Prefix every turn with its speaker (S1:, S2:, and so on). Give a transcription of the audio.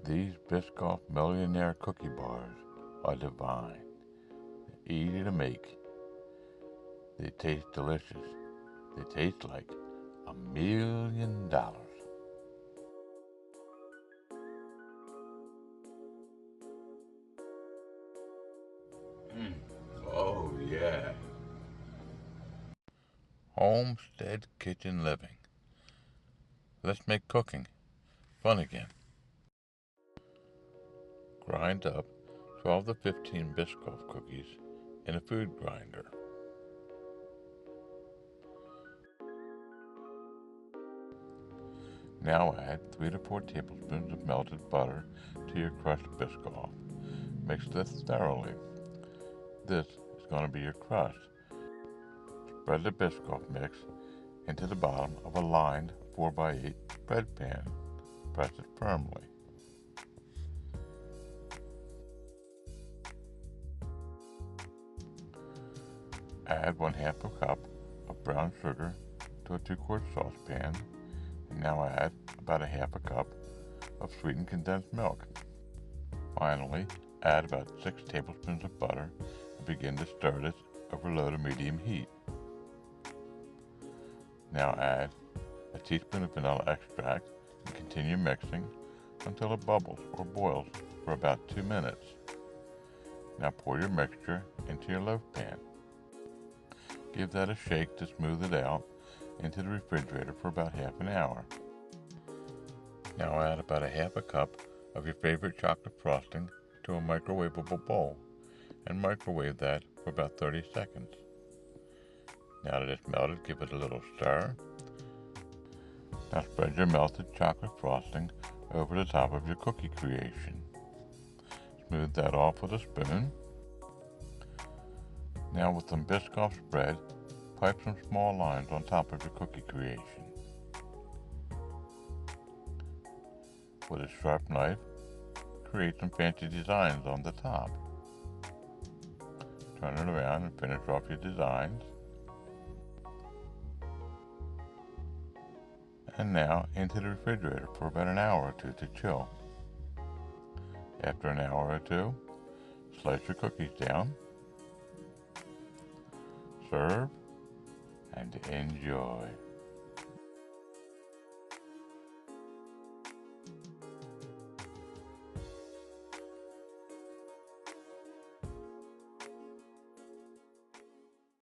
S1: These Biscoff Millionaire Cookie Bars are divine. They're easy to make. They taste delicious. They taste like $1,000,000. Oh yeah. Homestead kitchen living. Let's make cooking fun again. Grind up 12 to 15 Biscoff cookies in a food grinder. Now add 3 to 4 tablespoons of melted butter to your crushed Biscoff. Mix this thoroughly. This is going to be your crust. Spread the Biscoff mix into the bottom of a lined 4x8 spread pan. Press it firmly. Add 1/2 cup of brown sugar to a 2-quart saucepan, and now add about 1/2 cup of sweetened condensed milk. Finally, add about 6 tablespoons of butter and begin to stir this over low to medium heat. Now add a teaspoon of vanilla extract and continue mixing until it bubbles or boils for about 2 minutes. Now pour your mixture into your loaf pan. Give that a shake to smooth it out into the refrigerator for about half an hour. Now add about 1/2 cup of your favorite chocolate frosting to a microwavable bowl and microwave that for about 30 seconds. Now that it's melted, give it a little stir. Now spread your melted chocolate frosting over the top of your cookie creation. Smooth that off with a spoon. Now with some Biscoff Spread, pipe some small lines on top of your cookie creation. With a sharp knife, create some fancy designs on the top. Turn it around and finish off your designs. And now into the refrigerator for about an hour or two to chill. After an hour or two, slice your cookies down. Serve and enjoy.